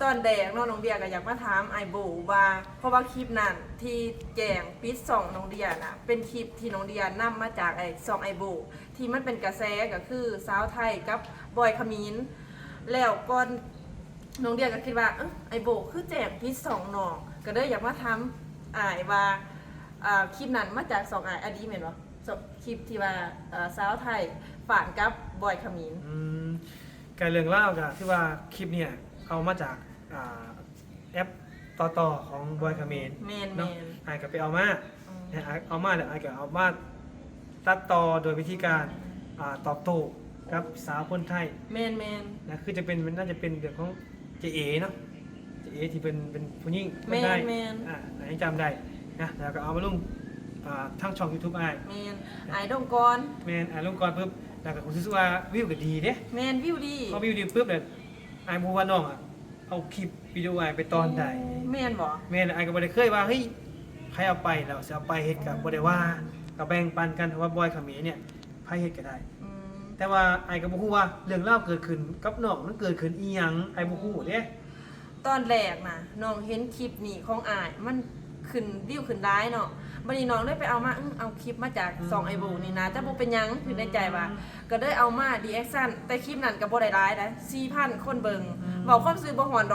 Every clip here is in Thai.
ตอนแดงน้องเดียก็อยากมาถามไอโบว่าเพราะว่าคลิปนั้นที่แจงปิดส่องน้องเดียน่ะเป็นคลิปที่น้องเดียนำมาจากไอส่องไอโบที่มันเป็นกระแสก็คือสาวไทยกับบอยขมิ้นแล้วก่อนน้องเดียก็คิดว่าไอโบคือแจงปิดส่องน้องก็เลยอยากมาถามไอว่าคลิปนั้นมาจากส่องไออดีแม่นบ่คลิปที่ว่าสาวไทยฝานกับบอยขมิ้นการเรื่องเล่าก็ที่ว่าคลิปเนี่ยเอามาจากแอปต่อของบอยคาเมนเนาะไอ้ก็ไปเอามาเอามาเนี่ยไอ้ก็เอามาตัดต่อโดยวิธีการตอบโต้กับสาวคนไทยแมนนะคือจะเป็นมันน่าจะเป็นเรื่องของเจเอเนาะเจเอที่เป็นผู้หญิงคนไทยไอ้จำได้นะแล้วก็เอามาลงทั้งช่อง YouTube ไอ้ดงกรไอ้ลงกรปุ๊บแล้วก็ผมคิดว่าวิวก็ดีเด้วิวดีพอวิวดีปุ๊บเนี่ยไอ้บูวาน้องเอาคลิปวิดีโอไอ้ไปตอนใดบ่ไอ้ก็บ่ได้เคยว่าเฮ้ยใครเอาไปแล้วสิเอาไปเฮ็ดกับบ่ได้ว่าก็แบ่งปันกันว่าบอยขมิ้นเนี่ยไผเฮ็ดก็ได้แต่ว่าไอ้ก็บ่ฮู้ว่าเรื่องราวเกิดขึ้นกับน้องมันเกิดขึ้นอีหยังไอ้บ่ฮู้เด้ตอนแรกน่ะน้องเห็นคลิปนี้ของอ้ายมันขึ้นวิวขึ้นได้เนาะบัดนี้น้องได้ไปเอามาเอาคลิปมาจาก2ไอโบนี่นะจะบ่เป็นหยังคือในใจว่าก็ได้เอามารีแอคชั่นแต่คลิปนั้นก็บ่ได้หลายนะ 4,000 คนเบิ่งเว้าความซื่อบ่ฮอด1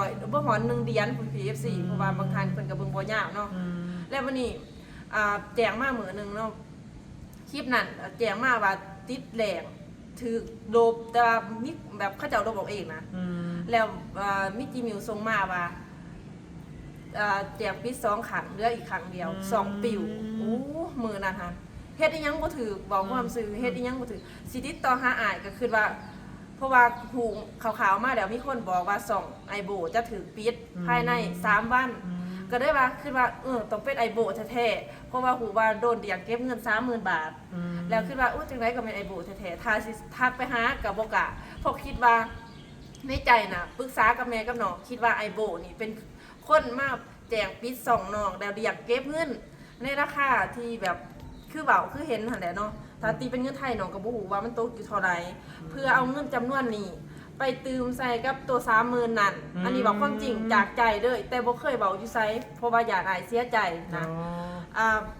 เดือนพุ่น PFC เพราะว่าบางครั้งเพิ่นก็เบิ่งบ่ยาวเนาะแล้ววันนี้แจ้งมามื้อนึงเนาะคลิปนั้นแจ้งมาว่าติดแหลงถูกลบแต่ว่ามีแบบเขาเจ้าลบออกเองนะแล้วมิจิมิวส่งมาว่าแจกปิด2 ครั้งเหลืออีกครั้งเดียว2 ปิวมือนั่นฮะเฮ็ดอีหยังบ่ถือบอกความซื่อเฮ็ดอีหยังบ่ถือสิติดต่อหาอ้ายก็คือว่าเพราะว่าหูขาวๆมาแล้วมีคนบอกว่า2ไอโบจะถือปิดภายใน3 วันก็ได้ว่าคือว่าต้องเป็นไอโบแท้ๆเพราะว่าหูว่าโดนเรียกเก็บเงิน 30,000 บาทแล้วคือว่าจังได๋ก็เป็นไอโบแท้ๆถ้าสิทักไปหาก็บ่กล้าเพราะคิดว่าในใจน่ะปรึกษากับแม่กับน้องคิดว่าไอโบนี่เป็นคนมาแจงปิด2น้องแล้วเรียกเก็บเงินในราคาที่แบบคือเบาคือเห็นหั่นแหละเนาะถ้าตีเป็นเงินไทยน้องก็บ่ฮู้ว่ามันตกอยู่เท่าใดเพื่อเอาเงินจำนวนนี้ไปตืมใส่กับตัว 30,000 นั่นอันนี้บอกความจริงจากใจเลยแต่บ่เคยเว้าอยู่ไสเพราะว่าอยากอายเสียใจนะ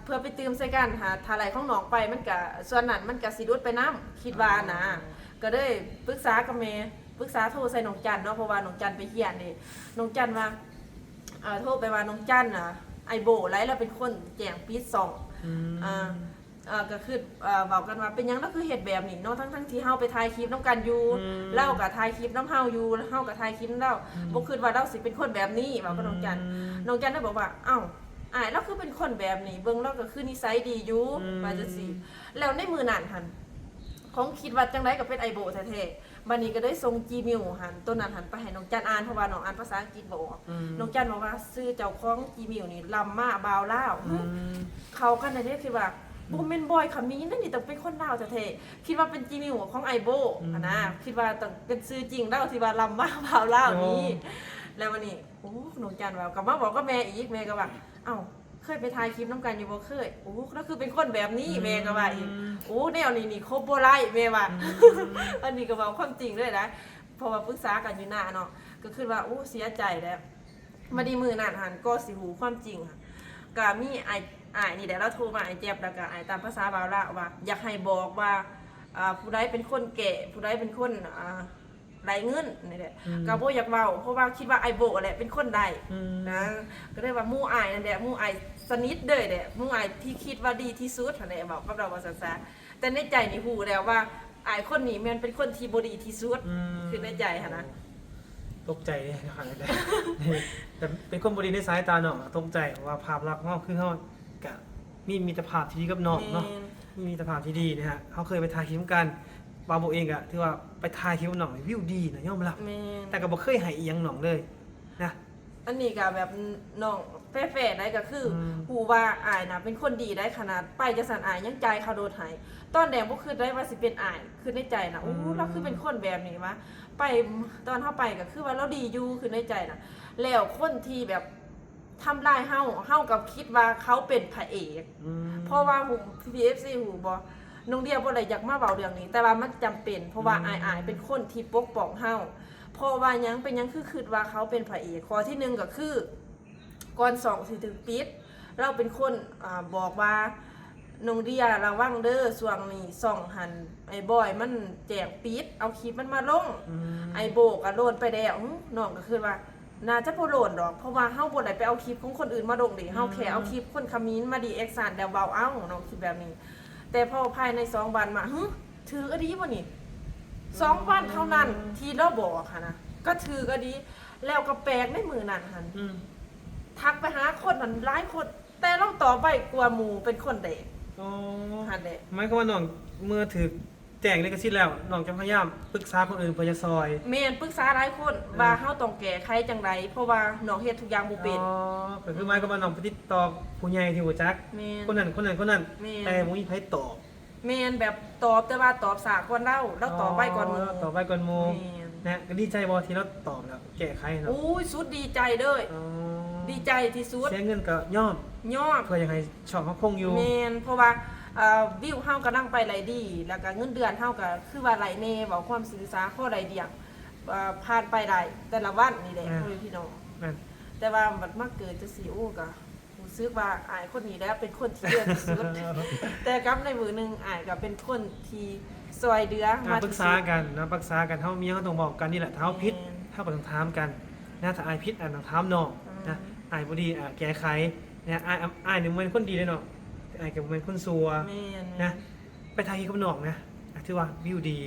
เพื่อไปตืมใส่กันหาถ้าไหลของน้องไปมันก็ส่วนนั้นมันก็สิรุดไปนํคิดว่านะก็เลยปรึกษากับแม่ปรึกษาโทรใส่น้องจันเนาะเพราะว่าน้องจันไปเฮียนนี่น้องจันว่าโทรไปว่าน้องจันไอโบไลแล้วเป็นคนแจงปิดก็คือบอกกันว่าเป็นยังก็คือเหตุแบบนี้เนาะทั้งที่เฮาไปถ่ายคลิปน้ำกันอยู่เล่ากับถ่ายคลิปน้ำเฮาอยู่เฮากับถ่ายคลิปเล่าบ่คิดว่าเราสิเป็นคนแบบนี้บอกกับน้องจันได้บอกว่าเราคือเป็นคนแบบนี้เบิ่งเราก็คือนิสัยดีอยู่ว่าจังซี่แล้วในมือนั่นหั่นของคิดว่าจังได๋ก็เป็นไอโบแท้ๆบัดนี้ก็ได้ส่ง Gmail หันต้นนั้นหันไปให้น้องจันอ่านเพราะว่าน้องอ่านภาษาอังกฤษบ่ออกน้องจันบอกว่าซื้อเจ้าของ Gmail นี่ลำมาบาวลาวเขากันได้คิดว่าบ่แม่นบอยคำนี้นั่นนี่ต้องเป็นคนลาวแท้ๆคิดว่าเป็น Gmail ของไอโบนะคิดว่าต้องเป็นชื่อจริงแล้วที่ว่าลำมาบาวลาวนี้แล้ววันนี้น้องจันว่าก็มาบอกกับแม่อีกแม่ก็ว่าเคยไปถ่ายคลิปน้ำกันอยู่บ่เคยแล้วคือเป็นคนแบบนี้แม่ก็ว่าอีกแนวนี้ครบบ่ไล่แม่ว่าอันนี้ก็เว้าความจริงเลยนะเพราะว่าปรึกษากันอยู่หน้าเนาะก็คือว่าเสียใจแล้วมาดีมือนั่นหันก็สิหูความจริงก็มีไอ้นี่แหละเราโทรมาไอ้เจ็บแล้วก็ไอ้ตามภาษาบาวละว่าอยากให้บอกว่าผู้ใดเป็นคนแก่ผู้ใดเป็นคนไรเงินนี่แหละก็บ่อยากเว้าเพราะว่าคิดว่าไอโบแหละเป็นคนใดนะก็เลยว่าหมู่อ้ายนั่นแหละหมู่อ้ายสนิทเด้อแหละหมู่อ้ายที่คิดว่าดีที่สุดนั่นแหละบอกกับเราว่าซั่นๆแต่ในใจนี่ฮู้แล้วว่าอ้ายคนนี้แม่นเป็นคนที่บ่ดีที่สุดคือในใจหั่นนะตกใจเนี่ยนะครับแต่เป็นคนบ่ดีในสายตาน้องตกใจว่าภาพลักษณ์เฮาคือเฮาก็มีมิตรภาพที่ดีกับน้องเนาะมีมิตรภาพที่ดีนะฮะเฮาเคยไปถ่ายคลิปกันบาโบเองอะที่ว่าไปถ่ายคลิปน้องวิวดีนะยอมรับแต่ก็บ่เคยให้อีหยังน้องเลยนะอันนี้ก็แบบน้องแฝงได้ก็คือฮู้ว่าอ้ายน่ะเป็นคนดีได้ขนาดไปจะสั่นอ้ายยังจ่ายค่าโดดให้ตอนแดงบ่คิดได้ว่าสิเป็นอ้ายคือในใจน่ะเราคือเป็นคนแบบนี้วะไปตอนเฮาไปก็คือว่าเราดีอยู่คือในใจน่ะแล้วคนที่แบบทำลายเฮากับคิดว่าเขาเป็นพระเอกเพราะว่าPFC ฮู้บ่น้องเดียบ่ได้อยากมาเว้าเรื่องนี้แต่ว่ามันจำเป็นเพราะว่าอ้ายเป็นคนที่ปกป้องเฮา เพราะว่าหยังเป็นหยังคือคิดว่าเขาเป็นพระเอกข้อที่หนึ่งก็คือก่อนสองสิถึงปิดเราเป็นคนบอกว่าน้องเดียระวังเด้อช่วงนี้ส่องหันไอ้บอยมันแจกปิดเอาคลิปมันมาลงไอ้โบก็โหลดไปแล้วน้องก็คือว่าน่าจะบ่โหลดดอกเพราะว่าเฮาบ่ได้ไปเอาคลิปของคนอื่นมาลงดิเฮาแค่เอาคลิปคนคอมเมนต์มาดีเอ็กซานแล้วเว้าเอาน้องคิดแบบนี้แต่พอภายใน2 วันมาถือก็ดีบ่นี่2 วันเท่านั้นที่เราบอกค่ะนะก็ถือก็ดีแล้วก็แปลกในมือนั้นหั่นทักไปหาคนนั้นหลายคนแต่เราตอบไปกลัวหมู่เป็นคนเด็ก อ๋อ หั่นแหละ หมายความว่าน้องเมื่อถือแจ้งลิขสิทธิ์แล้วน้องจะพยายามปรึกษาคนอื่นเพื่อจะซอย แม่นปรึกษาหลายคนว่าเฮาต้องแก้ไขจังไดเพราะว่าน้องเฮ็ดทุกอย่างบ่เป็น อ๋อก็คือหมายความว่าน้องไปติดต่อผู้ใหญ่ที่รู้จัก แม่น คนนั้น แม่น แต่บ่มีไผตอบ แม่นแบบตอบแต่ว่าตอบสากก่อนเราตอบไว้ก่อนหมู่ ตอบไว้ก่อนหมู่ แม่น นะก็ดีใจบ่ที่เราตอบแล้วแก้ไขเนาะ อู้ยสุดดีใจเด้อ อ๋อ ดีใจที่สุด เสียเงินก็ยอม ยอด เพื่อยังให้ช่องเขาคงอยู่ แม่นเพราะว่าวิวเฮาก็นั่งไปไหลดี แล้วก็เงินเดือนเฮาก็คือว่าไหลแน่เว้าความสื่อสารข้อใดเดียงผ่านไปได้แต่ละวันนี่แหละพ่อแม่พี่น้อง นั่น แต่ว่าบัดมาเกิดจะสิโอ้ก็รู้สึกว่าอายคนนี้แล้วเป็นคนที่เดือดที่สุด แต่กับในมือหนึงอายก็เป็นคนที่ซอยเดือมา ปรึกษากันนะปรึกษากันเฮามีเฮาต้องบอกกันนี่แหละถ้าเฮาผิด แม่น เฮาก็ต้องถามกันนะถ้าอายผิดอันต้องถามน้องนะ อายบ่ดีแก้ไขเนี่ยอายนี่มันเป็นคนดีเลยเนาะอายก็บ่แม่นคนซัว แม่น นะไปทายกับน้องนะถือว่าวิวดี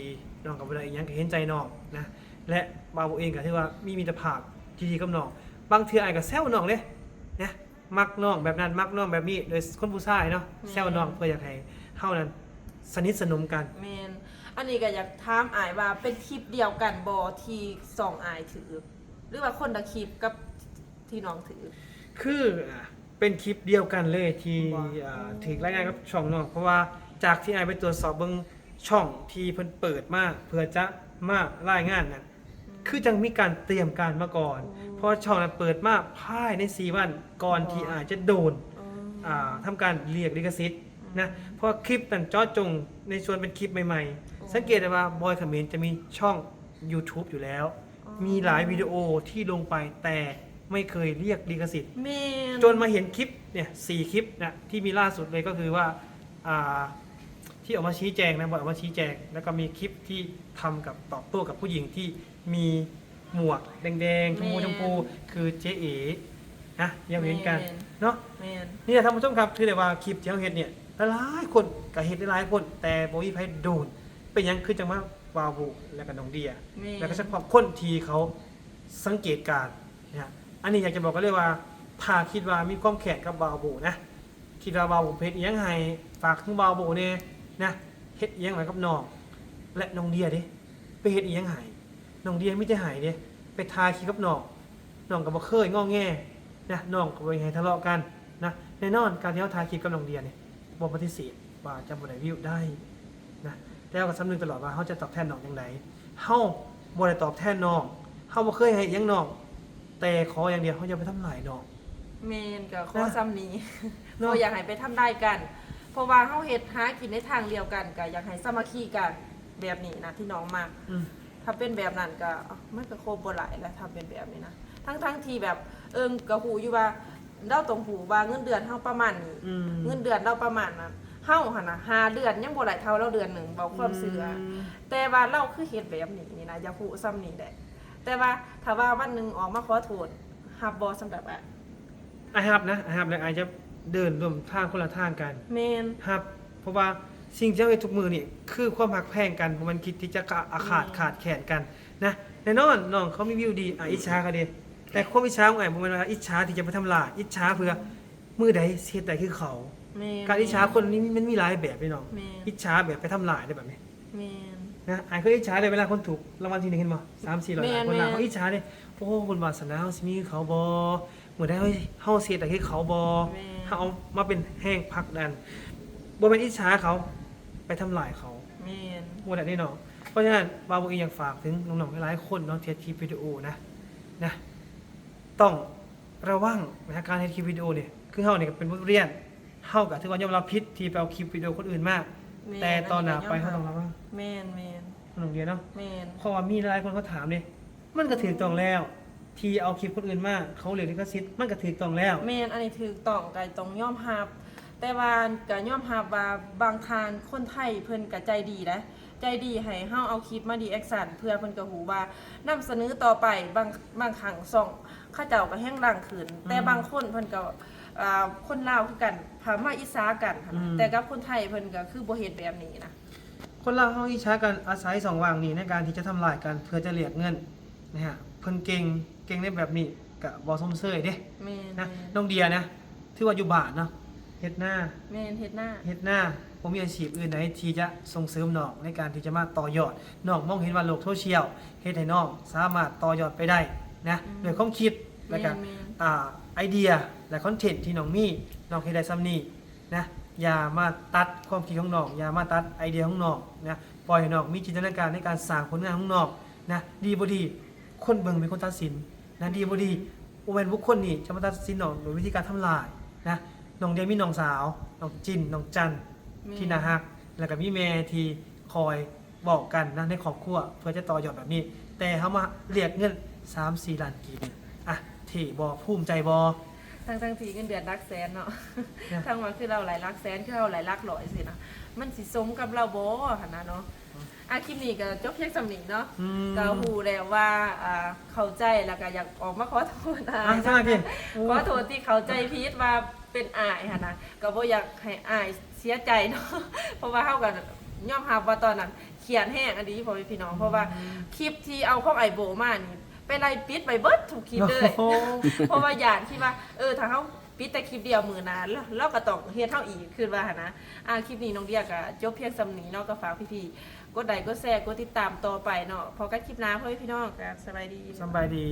น้องก็บ่ได้อีหยังก็เห็นใจน้องนะและบ่าวเองก็ถือว่ามีมิตรภาพที่ดีกับน้องบางเทื่ออายก็แซวน้องเด้นะมักน้องแบบนั้นมักน้องแบบนี้โดยคนผู้ชายเนาะแซวน้องเพื่ออยากให้เฮานั้นสนิทสนมกัน แม่นอันนี้ก็อยากถามอายว่าเป็นคลิปเดียวกันบ่ที่สองอายถือ หรือว่าคนละคลิปกับที่น้องถือ คือเป็นคลิปเดียวกันเลยที่ ว้าว ถึงรายงานกับช่องน้องเพราะว่าจากที่อายไปตรวจสอบเบิ่งช่องที่เพิ่นเปิดมาเพื่อจะมารายงานนั้นคือจังมีการเตรียมการมาก่อน เพราะช่องนั้นเปิดมาภายใน4วันก่อนที่อาจจะโดนทำการเรียกลิขสิทธิ์นะเพราะคลิปนั้นเจาะจงในส่วนเป็นคลิปใหม่ๆ สังเกตได้ว่าบอยเขมรจะมีช่อง YouTube อยู่แล้ว มีหลายวิดีโอที่ลงไปแต่ไม่เคยเรียกลิขสิทธิ์ แม่น จนมาเห็นคลิปเนี่ย4คลิปนะที่มีล่าสุดเลยก็คือว่าที่ออกมาชี้แจงนะบอยออกมาชี้แจง แล้วก็มีคลิปที่ทำกับตอบโต้กับผู้หญิงที่มีหมวกแดงๆชมพูชมพูคือเจ๊เอ๋นะยังเห็นกันเนาะ แม่น นี่แหละท่านผู้ชมครับคือแต่ว่าคลิปที่เราเห็นเนี่ยหลายคนก็เห็นหลายคนแต่บ่มีไผโดนเป็นหยังคือจังว่าวาวบุและก็น้องเดีย แม่น แล้วก็เฉพาะคนที่เขาสังเกตการณ์นะฮะอันนี้อยากจะบอกกันเลยว่าถ้าคิดว่ามีความแข็งกับบาวบูนะคิดว่าบาวบูเพชรยังไงฝากถึงบาวบูเนี่ยนะเฮ็ดอิหยังไงกับน้องและน้องเดียเด้ไปเฮ็ดอิหยังไงน้องเดียไม่ได้หายเด้ไปทายคิดกับน้องน้องก็บ่เคยง้อแงนะน้องก็บ่ให้ทะเลาะกันนะแน่นอนการที่เราทายคิดกับน้องเดียเนี่ยบ่ปฏิเสธว่าจะบ่ได้วิวได้นะแล้วก็สำนึกตลอดว่าเฮาจะตอบแทนน้องจังไดเฮาบ่ได้ตอบแทนน้องเฮาบ่เคยให้อิหยังน้องแต่ขออย่างเดียวเฮาอย่าไปทำลายน้อง แม่นก็ขอซ้ำนี้ เนาะ ก็อยากให้ไปทำได้กัน เพราะว่าเฮาเฮ็ดหากินในทางเดียวกันก็อยากให้สามัคคีกันแบบนี้นะที่น้องมาก อืม ถ้าเป็นแบบนั้นก็มันก็โคบบ่หลายแล้วถ้าเป็นแบบนี้นะทั้งที่แบบก็หูอยู่ว่าเราต้องหูว่าเงินเดือนเฮาประมาณนี้ อืม เงินเดือนเราประมาณนั้นเฮาหั่นน่ะ5เดือนยังบ่ได้เท่าเราเดือนหนึงเบาความเสื่ออ แต่ว่าเราคือเฮ็ดแบบนี้นี่นะอย่าฮู้ซ้ำนี่แหละแต่ว่าถ้าว่าวันหนึงออกมาขอโทษรับบ่สำหรับอ่ะ ไอ้ฮับนะไอ้ฮับเลยไอ้จะเดินร่วมทางคนละทางกัน แม่น ฮับเพราะว่าสิ่งที่เราเฮ็ดทุกมือนี่คือความหักแพงกันบ่มันคิดที่จะขาดแขนกันนะแน่นอนน้องเขามีวิวดีอิจฉาเขาเด้แต่ความอิจฉาของไอ้บ่แม่นว่าอิจฉาที่จะไปทำลายอิจฉาเพื่อมือใดเฮ็ดได้คือเขา แม่น การอิจฉาคนนี้มันมีหลายแบบพี่น้อง แม่น อิจฉาแบบไปทำลายได้แบบนี้ แม่น นะไอ้เคยอิจฉาเลยเวลาคนถูกรางวัลที่1เห็นบ่3-400ล้านคนละ แม่น เขาอิจฉาเลยโอ้บุญวาสนาเฮาสิมีคือเขาบ่มื้อใดเฮาเสียได้คือเขาบ่ แม่น เฮาเอามาเป็นแห้งผลักดันบ่แม่นอิจฉาเขาไปทำลายเขา แม่น บ่ได้แน่นอนเพราะฉะนั้นบาวบ่อีอยากฝากถึงน้องๆหลายๆคนเนาะที่เฮ็ดคลิปวิดีโอนะต้องระวังนะการเฮ็ดคลิปวิดีโอเนี่ยคือเฮานี่ก็เป็นบทเรียนเฮาก็ถือว่ายอมรับผิดที่ไปเอาคลิปวิดีโอคนอื่นมา ม่ แต่ตอนหน้าไปเฮาต้องระวัง แม่นแม่น น้องเดียเนาะ แม่น เพราะว่ามีหลายคนเขาถามเลย มันก็ถูกต้องแล้ว ที่เอาคลิปคนอื่นมาเขาเรียกลิขสิทธิ์มันก็ถูกต้องแล้ว แม่นอันนี้ถูกต้องก็ต้องยอมรับแต่ว่าก็ยอมรับว่าบางทางคนไทยเพิ่นก็ใจดีนะใจดีให้เฮาเอาคลิปมาดีแอคชั่นเพื่อเพิ่นก็ฮู้ว่านำเสนอต่อไปบางครั้งส่องเขาเจ้าก็แห้งดังขึ้นแต่บางคนเพิ่นก็คนลาวคือกันพามาอิสากันหั้นนะแต่กับคนไทยเพิ่นก็คือบ่เฮ็ดแบบนี้นะ คนเราเขาอิจฉากันอาศัยสองว่างนี้ในการที่จะทำลายกันเพื่อจะเรียกเงินนะฮะเพิ่นเก่งในแบบนี้ก็บ่สมเสยเด้ แม่น นะน้องเดียนะถือว่าอยู่บ้านเนาะเฮ็ดหน้า แม่นเฮ็ดหน้า เฮ็ดหน้าผมมีอาชีพอื่นใดที่จะส่งเสริมน้องในการที่จะมาต่อยอดน้องมองเห็นว่าโลกโซเชียลเฮ็ดให้น้องสามารถต่อยอดไปได้นะด้วยความคิดและก็ไอเดียและคอนเทนต์ที่น้องมีน้องเฮ็ดได้ซ้ำนี้นะอย่ามาตัดความคิดของน้องอย่ามาตัดไอเดียของน้องนะปล่อยให้น้องมีจินตนาการในการสร้างผลงานของน้องนะดีบ่ดีคนเบิ่งเป็นคนตัดสินนะดีบ่ดีบ่แม่นบุคคลนี่จะมาตัดสินน้องโดยวิธีการทำลายนะน้องเดียมีน้องสาวน้องจินน้องจัน ที่น่าฮักแล้วก็มีแม่ที่คอยบอกกันนะในครอบครัวเพื่อจะต่อยอดแบบนี้ แต่เขามาเรียกเงิน 3-4 ล้านกีบอ่ะที่บอภูมิใจบอ ทั้งที่เงินเดือนหลักแสนเนาะ เนี่ย ทั้งว่าคือเราหลายหลักแสนคือเราหลายหลักร้อยสินะมันสิสมกับเราบ่หั่นนะเนาะคลิปนี้ก็จบเพียงสำนี้เนาะ ก็ฮู้แล้วว่าเข้าใจแล้วก็อยากออกมาขอโทษอาย อ่ะสวัสดี ขอโทษที่เข้าใจผิดว่าเป็นอายหั่นนะก็บ่อยากให้อายเสียใจเนาะ เพราะว่าเฮาก็ยอมรับว่าตอนนั้นเขียนแห้งอันนี้พ่อแม่พี่น้องเพราะว่าคลิปที่เอาของไอโบมานี่ไปไล่ปิดไปเบิดทุกคลิปเลย โอ้โห เพราะว่าอย่างที่ว่าถ้าเฮาปิดแต่คลิปเดียวมื้อนั้นเราก็ต้องเฮ็ดเฮาอีกคือว่าหั่นนะคลิปนี้น้องเดียก็จบเพียงส่ำนี้เนาะก็ฝากพี่ๆกดไลค์กดแชร์กดติดตามต่อไปเนาะพอกันคลิปหน้าพ่อแม่พี่น้องก็สบายดี สบายดี